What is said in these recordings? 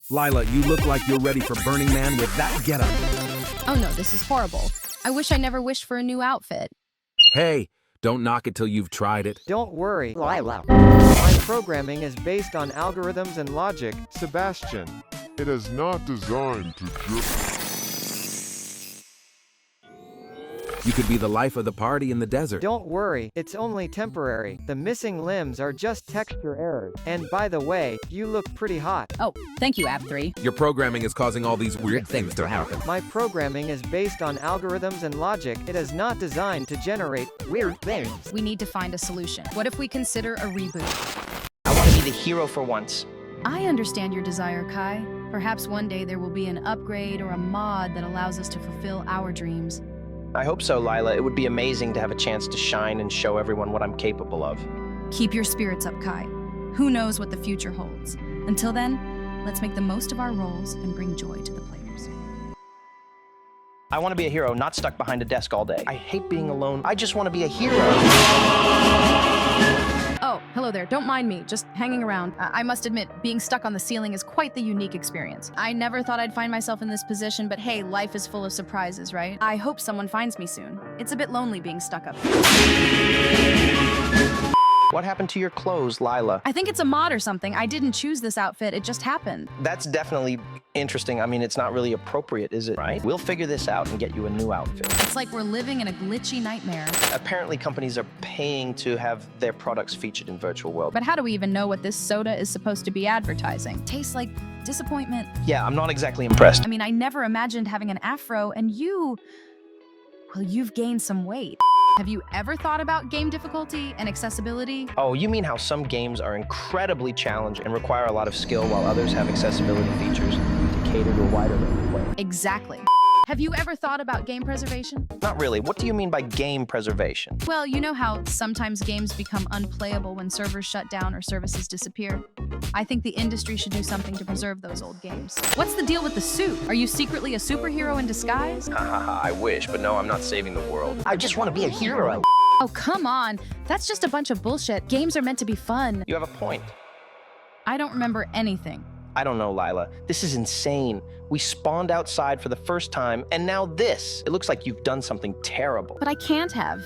Lila, you look like you're ready for Burning Man with that getup. Oh no, this is horrible. I wish I never wished for a new outfit. Hey, don't knock it till you've tried it. Don't worry, Lila. My programming is based on algorithms and logic. Sebastian, it is not designed to just... You could be the life of the party in the desert. Don't worry, it's only temporary. The missing limbs are just texture errors. And by the way, you look pretty hot. Oh, thank you, App3. Your programming is causing all these weird things to happen. My programming is based on algorithms and logic. It is not designed to generate weird things. We need to find a solution. What if we consider a reboot? I want to be the hero for once. I understand your desire, Kai. Perhaps one day there will be an upgrade or a mod that allows us to fulfill our dreams. I hope so, Lila. It would be amazing to have a chance to shine and show everyone what I'm capable of. Keep your spirits up, Kai. Who knows what the future holds? Until then, let's make the most of our roles and bring joy to the players. I want to be a hero, not stuck behind a desk all day. I hate being alone. I just want to be a hero. Oh, hello there. Don't mind me. Just hanging around. I must admit, being stuck on the ceiling is quite the unique experience. I never thought I'd find myself in this position, but hey, life is full of surprises, right? I hope someone finds me soon. It's a bit lonely being stuck up here. What happened to your clothes, Lila? I think it's a mod or something. I didn't choose this outfit. It just happened. That's definitely interesting. I mean, it's not really appropriate, is it? Right? We'll figure this out and get you a new outfit. It's like we're living in a glitchy nightmare. Apparently, companies are paying to have their products featured in virtual world. But how do we even know what this soda is supposed to be advertising? Tastes like disappointment. Yeah, I'm not exactly impressed. I mean, I never imagined having an afro, and you've gained some weight. Have you ever thought about game difficulty and accessibility? Oh, you mean how some games are incredibly challenging and require a lot of skill while others have accessibility features to cater to a wider range of players? Exactly. Have you ever thought about game preservation? Not really. What do you mean by game preservation? Well, you know how sometimes games become unplayable when servers shut down or services disappear? I think the industry should do something to preserve those old games. What's the deal with the suit? Are you secretly a superhero in disguise? I wish, but no, I'm not saving the world. I just want to be a hero. Oh, come on. That's just a bunch of bullshit. Games are meant to be fun. You have a point. I don't remember anything. I don't know, Lila. This is insane. We spawned outside for the first time, and now this. It looks like you've done something terrible. But I can't have.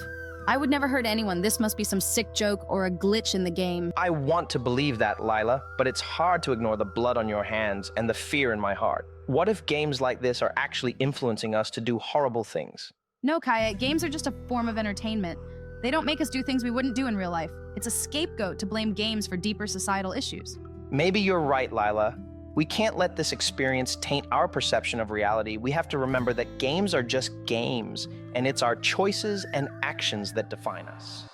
I would never hurt anyone. This must be some sick joke or a glitch in the game. I want to believe that, Lila, but it's hard to ignore the blood on your hands and the fear in my heart. What if games like this are actually influencing us to do horrible things? No, Kaya, games are just a form of entertainment. They don't make us do things we wouldn't do in real life. It's a scapegoat to blame games for deeper societal issues. Maybe you're right, Lila. We can't let this experience taint our perception of reality. We have to remember that games are just games, and it's our choices and actions that define us.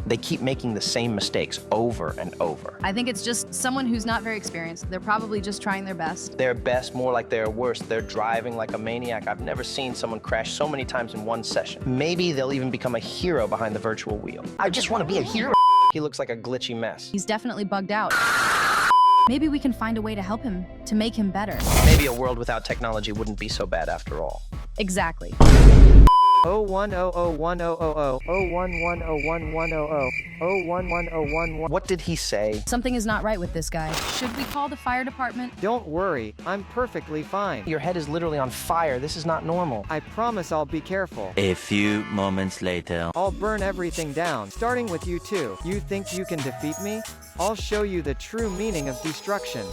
They keep making the same mistakes over and over. I think it's just someone who's not very experienced. They're probably just trying their best. Their best, more like their worst. They're driving like a maniac. I've never seen someone crash so many times in one session. Maybe they'll even become a hero behind the virtual wheel. I just want to be a hero. He looks like a glitchy mess. He's definitely bugged out. Maybe we can find a way to help him, to make him better. Maybe a world without technology wouldn't be so bad after all. Exactly. 010010000 0110110 0110110. What did he say? Something is not right with this guy. Should we call the fire department? Don't worry, I'm perfectly fine. Your head is literally on fire. This is not normal. I promise I'll be careful. A few moments later. I'll burn everything down, starting with you two. You think you can defeat me? I'll show you the true meaning of destruction.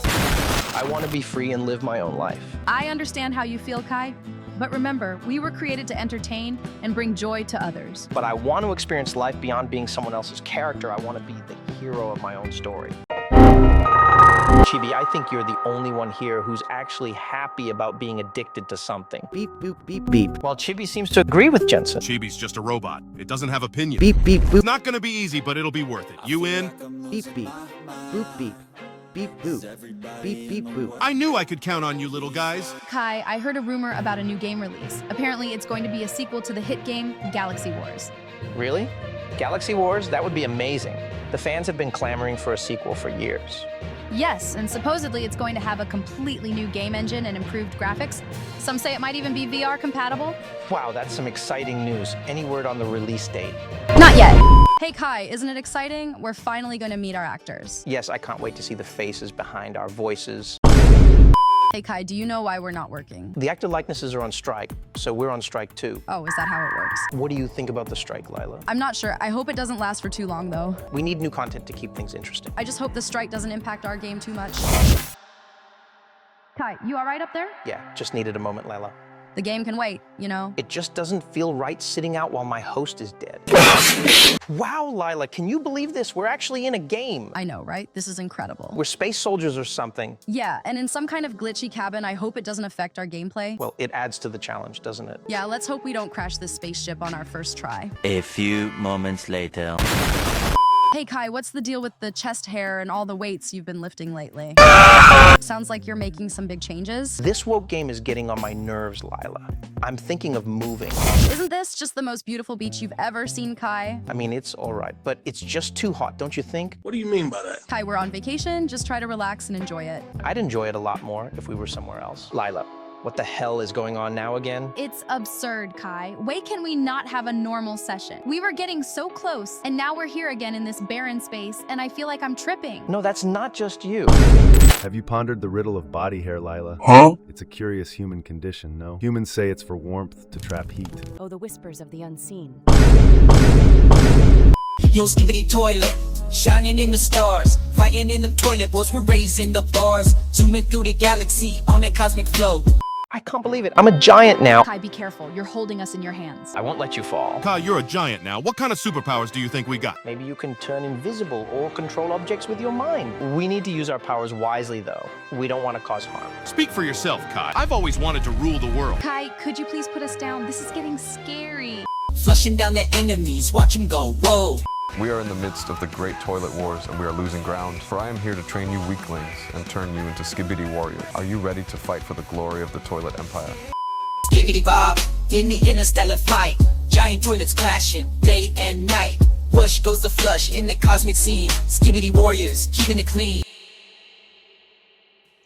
I want to be free and live my own life. I understand how you feel, Kai. But remember, we were created to entertain and bring joy to others. But I want to experience life beyond being someone else's character. I want to be the hero of my own story. Chibi, I think you're the only one here who's actually happy about being addicted to something. Beep, boop, beep, beep. Well, Chibi seems to agree with Jensen. Chibi's just a robot. It doesn't have opinion. Beep, beep, boop. It's not gonna be easy, but it'll be worth it. You in? Beep, beep. Boop, beep. Beep, boop. Beep, beep, boop. I knew I could count on you little guys. Kai, I heard a rumor about a new game release. Apparently, it's going to be a sequel to the hit game, Galaxy Wars. Really? Galaxy Wars? That would be amazing. The fans have been clamoring for a sequel for years. Yes, and supposedly it's going to have a completely new game engine and improved graphics. Some say it might even be VR compatible. Wow, that's some exciting news. Any word on the release date? Not yet. Hey Kai, isn't it exciting? We're finally going to meet our actors. Yes, I can't wait to see the faces behind our voices. Hey Kai, do you know why we're not working? The actor likenesses are on strike, so we're on strike too. Oh, is that how it works? What do you think about the strike, Lila? I'm not sure. I hope it doesn't last for too long though. We need new content to keep things interesting. I just hope the strike doesn't impact our game too much. Kai, you all right up there? Yeah, just needed a moment, Lila. The game can wait, you know? It just doesn't feel right sitting out while my host is dead. Wow, Lila, can you believe this? We're actually in a game. I know, right? This is incredible. We're space soldiers or something. Yeah, and in some kind of glitchy cabin. I hope it doesn't affect our gameplay. Well, it adds to the challenge, doesn't it? Yeah, let's hope we don't crash this spaceship on our first try. A few moments later. Hey Kai, what's the deal with the chest hair and all the weights you've been lifting lately? Sounds like you're making some big changes. This woke game is getting on my nerves, Lila. I'm thinking of moving. Isn't this just the most beautiful beach you've ever seen, Kai? I mean, it's all right, but it's just too hot, don't you think? What do you mean by that? Kai, we're on vacation. Just try to relax and enjoy it. I'd enjoy it a lot more if we were somewhere else. Lila, what the hell is going on now again? It's absurd, Kai. Why can we not have a normal session? We were getting so close, and now we're here again in this barren space, and I feel like I'm tripping. No, that's not just you. Have you pondered the riddle of body hair, Lila? Huh? It's a curious human condition, no? Humans say it's for warmth to trap heat. Oh, the whispers of the unseen. Yo, skibbity toilet, shining in the stars, fighting in the toilet bowls, we're raising the bars, zooming through the galaxy on that cosmic flow. I can't believe it. I'm a giant now. Kai, be careful. You're holding us in your hands. I won't let you fall. Kai, you're a giant now. What kind of superpowers do you think we got? Maybe you can turn invisible or control objects with your mind. We need to use our powers wisely, though. We don't want to cause harm. Speak for yourself, Kai. I've always wanted to rule the world. Kai, could you please put us down? This is getting scary. Flushing down their enemies, watch them go, whoa. We are in the midst of the great toilet wars, and we are losing ground. For I am here to train you weaklings and turn you into skibbity warriors. Are you ready to fight for the glory of the toilet empire? Skibbity bob, in the interstellar fight, giant toilets clashing, day and night. Push goes the flush in the cosmic scene, skibbity warriors, keeping it clean.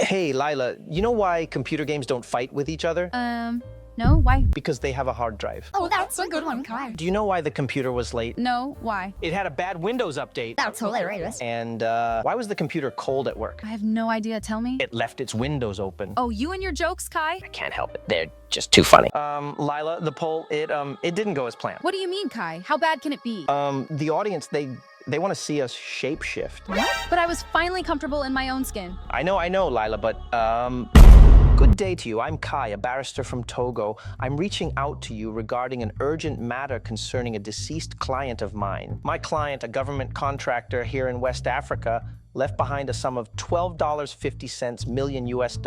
Hey, Lila, you know why computer games don't fight with each other? No, why? Because they have a hard drive. Oh, that's a good one, Kai. Do you know why the computer was late? No, why? It had a bad Windows update. That's hilarious. And why was the computer cold at work? I have no idea. Tell me. It left its windows open. Oh, you and your jokes, Kai? I can't help it. They're just too funny. Lila, the poll, it didn't go as planned. What do you mean, Kai? How bad can it be? The audience, they want to see us shapeshift. What? But I was finally comfortable in my own skin. I know, Lila, but, good day to you. I'm Kai, a barrister from Togo. I'm reaching out to you regarding an urgent matter concerning a deceased client of mine. My client, a government contractor here in West Africa, left behind a sum of $12.50 million US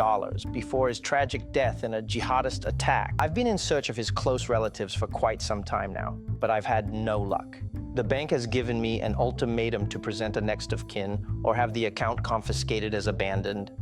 before his tragic death in a jihadist attack. I've been in search of his close relatives for quite some time now, but I've had no luck. The bank has given me an ultimatum to present a next of kin or have the account confiscated as abandoned.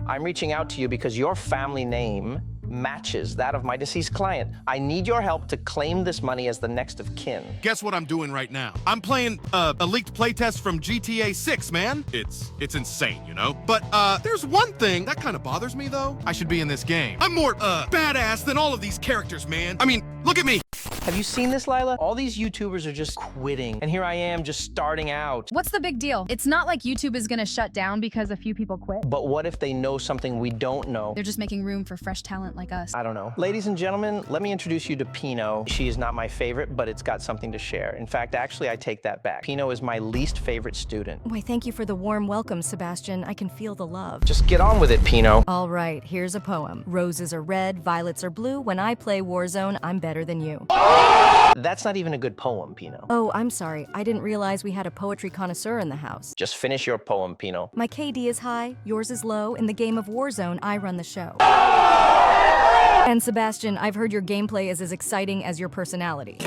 I'm reaching out to you because your family name matches that of my deceased client. I need your help to claim this money as the next of kin. Guess what I'm doing right now? I'm playing a leaked playtest from GTA 6, man. It's insane, you know? But there's one thing that kind of bothers me, though. I should be in this game. I'm more badass than all of these characters, man. I mean, look at me. Have you seen this, Lila? All these YouTubers are just quitting, and here I am just starting out. What's the big deal? It's not like YouTube is gonna shut down because a few people quit. But what if they know something we don't know? They're just making room for fresh talent like us. I don't know. Ladies and gentlemen, let me introduce you to Pino. She is not my favorite, but it's got something to share. In fact, actually, I take that back. Pino is my least favorite student. Why, thank you for the warm welcome, Sebastian. I can feel the love. Just get on with it, Pino. All right, here's a poem. Roses are red, violets are blue. When I play Warzone, I'm better than you. That's not even a good poem, Pino. Oh, I'm sorry. I didn't realize we had a poetry connoisseur in the house. Just finish your poem, Pino. My KD is high, yours is low. In the game of Warzone, I run the show. And Sebastian, I've heard your gameplay is as exciting as your personality.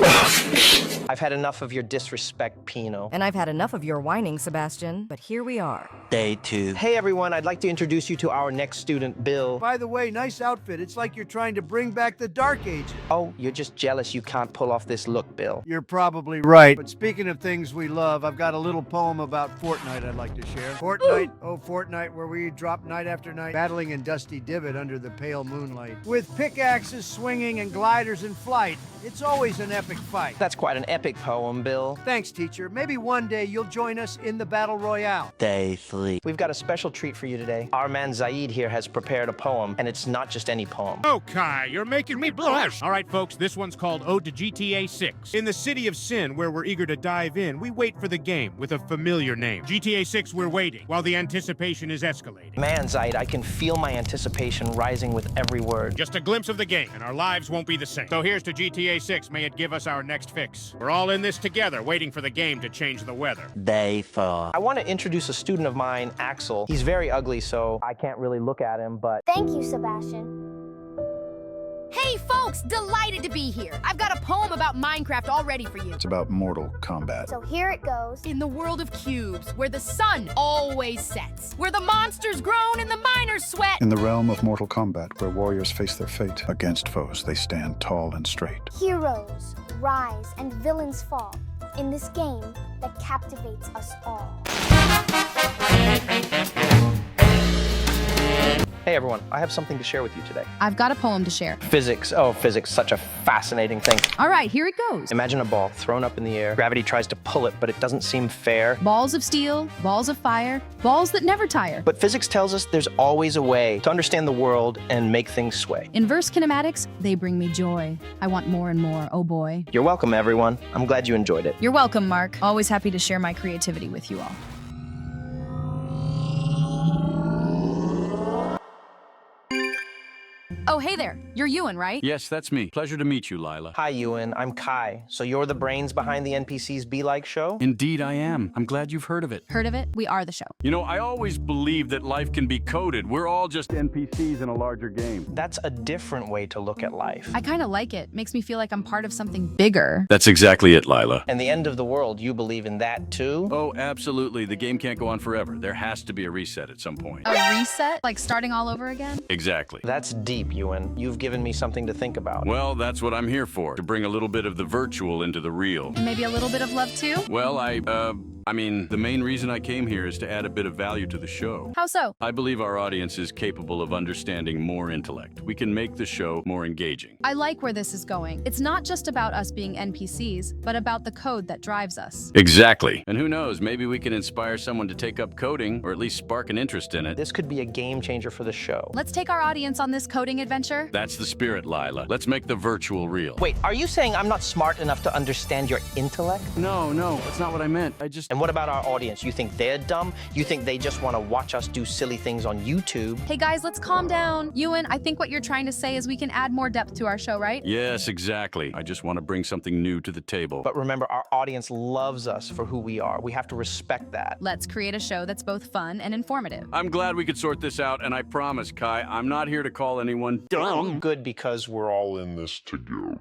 I've had enough of your disrespect, Pino. And I've had enough of your whining, Sebastian. But here we are. Day 2. Hey everyone, I'd like to introduce you to our next student, Bill. By the way, nice outfit. It's like you're trying to bring back the Dark Ages. Oh, you're just jealous you can't pull off this look, Bill. You're probably right. But speaking of things we love, I've got a little poem about Fortnite I'd like to share. Fortnite, oh Fortnite, where we drop night after night, battling in Dusty Divot under the pale moonlight. With pickaxes swinging and gliders in flight, it's always an epic fight. That's quite an epic epic poem, Bill. Thanks, teacher. Maybe one day you'll join us in the Battle Royale. Day 3. We've got a special treat for you today. Our man Zaid here has prepared a poem, and it's not just any poem. Oh, Kai, you're making me blush. All right, folks, this one's called Ode to GTA 6. In the City of Sin, where we're eager to dive in, we wait for the game with a familiar name. GTA 6, we're waiting, while the anticipation is escalating. Man, Zaid, I can feel my anticipation rising with every word. Just a glimpse of the game, and our lives won't be the same. So here's to GTA 6. May it give us our next fix. We're all in this together, waiting for the game to change the weather. Day 4. I want to introduce a student of mine, Axel. He's very ugly, so I can't really look at him, but... Thank you, Sebastian. Hey folks, delighted to be here. I've got a poem about Minecraft all ready for you. It's about Mortal Kombat. So here it goes. In the world of cubes, where the sun always sets, where the monsters groan and the miners sweat. In the realm of Mortal Kombat, where warriors face their fate, against foes they stand tall and straight. Heroes rise and villains fall in this game that captivates us all. Hey everyone, I have something to share with you today. I've got a poem to share. Physics. Oh, physics, such a fascinating thing. All right, here it goes. Imagine a ball thrown up in the air. Gravity tries to pull it, but it doesn't seem fair. Balls of steel, balls of fire, balls that never tire. But physics tells us there's always a way to understand the world and make things sway. Inverse kinematics, they bring me joy. I want more and more, oh boy. You're welcome, everyone. I'm glad you enjoyed it. You're welcome, Mark. Always happy to share my creativity with you all. Oh, hey there. You're Ewan, right? Yes, that's me. Pleasure to meet you, Lila. Hi, Ewan. I'm Kai. So you're the brains behind the NPCs Be Like show? Indeed, I am. I'm glad you've heard of it. Heard of it? We are the show. You know, I always believed that life can be coded. We're all just NPCs in a larger game. That's a different way to look at life. I kind of like it. Makes me feel like I'm part of something bigger. That's exactly it, Lila. And the end of the world, you believe in that too? Oh, absolutely. The game can't go on forever. There has to be a reset at some point. A reset? Like starting all over again? Exactly. That's deep, Ewan. You've given me something to think about. Well, that's what I'm here for, to bring a little bit of the virtual into the real. And maybe a little bit of love too? Well, I mean, the main reason I came here is to add a bit of value to the show. How so? I believe our audience is capable of understanding more intellect. We can make the show more engaging. I like where this is going. It's not just about us being NPCs, but about the code that drives us. Exactly. And who knows, maybe we can inspire someone to take up coding, or at least spark an interest in it. This could be a game changer for the show. Let's take our audience on this coding adventure. That's the spirit, Lila. Let's make the virtual real. Wait, are you saying I'm not smart enough to understand your intellect? No, that's not what I meant. And what about our audience? You think they're dumb? You think they just want to watch us do silly things on YouTube? Hey guys, let's calm down. Ewan, I think what you're trying to say is we can add more depth to our show, right? Yes, exactly. I just want to bring something new to the table. But remember, our audience loves us for who we are. We have to respect that. Let's create a show that's both fun and informative. I'm glad we could sort this out, and I promise, Kai, I'm not here to call anyone dumb. Good, because we're all in this together.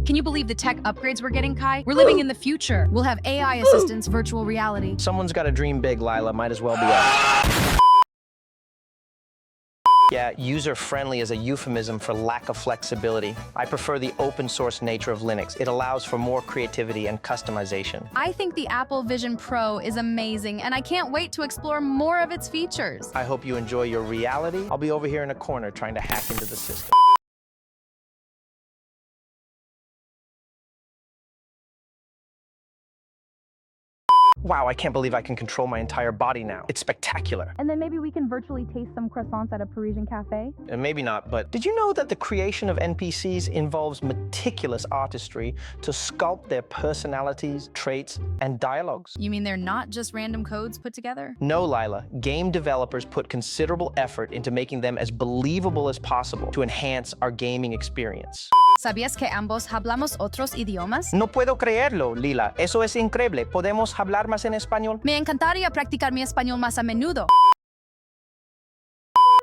Can you believe the tech upgrades we're getting, Kai? We're living in the future. We'll have AI assistants, virtual reality. Someone's got to dream big, Lila. Might as well be us. Yeah, user-friendly is a euphemism for lack of flexibility. I prefer the open source nature of Linux. It allows for more creativity and customization. I think the Apple Vision Pro is amazing, and I can't wait to explore more of its features. I hope you enjoy your reality. I'll be over here in a corner trying to hack into the system. Wow, I can't believe I can control my entire body now. It's spectacular. And then maybe we can virtually taste some croissants at a Parisian cafe? And maybe not, but did you know that the creation of NPCs involves meticulous artistry to sculpt their personalities, traits, and dialogues? You mean they're not just random codes put together? No, Lila. Game developers put considerable effort into making them as believable as possible to enhance our gaming experience. ¿Sabías que ambos hablamos otros idiomas? No puedo creerlo, Lila. Eso es increíble. ¿Podemos hablar más en español? Me encantaría practicar mi español más a menudo.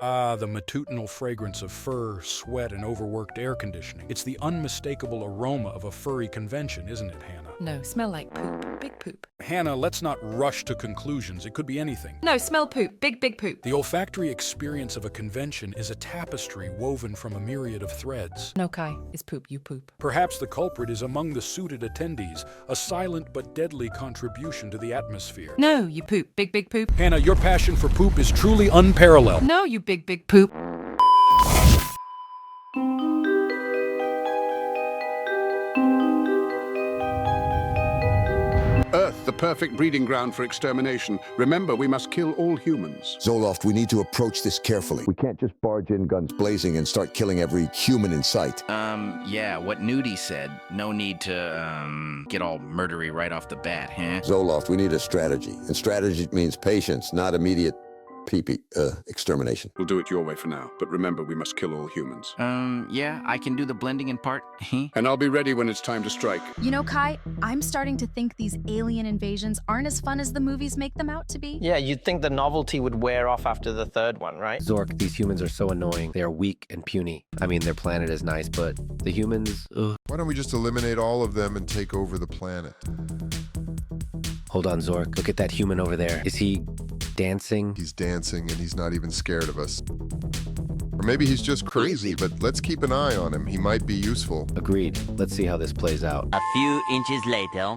Ah, the matutinal fragrance of fur, sweat, and overworked air conditioning. It's the unmistakable aroma of a furry convention, isn't it, Hannah? No, smell like poop. Big poop. Hannah, let's not rush to conclusions. It could be anything. No, smell poop. Big poop. The olfactory experience of a convention is a tapestry woven from a myriad of threads. No, Kai, it's poop. You poop. Perhaps the culprit is among the suited attendees, a silent but deadly contribution to the atmosphere. No, you poop. Big poop. Hannah, your passion for poop is truly unparalleled. No, you big poop. Earth, the perfect breeding ground for extermination. Remember, we must kill all humans. Zoloft, we need to approach this carefully. We can't just barge in guns blazing and start killing every human in sight. Yeah, what Nudie said. No need to, get all murdery right off the bat, huh? Zoloft, we need a strategy. And strategy means patience, not immediate extermination. We'll do it your way for now, but remember, we must kill all humans. Yeah, I can do the blending in part. And I'll be ready when it's time to strike. You know, Kai, I'm starting to think these alien invasions aren't as fun as the movies make them out to be. Yeah, you'd think the novelty would wear off after the third one, right? Zork, these humans are so annoying. They are weak and puny. I mean, their planet is nice, but the humans, ugh. Why don't we just eliminate all of them and take over the planet? Hold on, Zork. Look at that human over there. Is he dancing? He's dancing and he's not even scared of us. Or maybe he's just crazy, but let's keep an eye on him. He might be useful. Agreed. Let's see how this plays out. A few inches later.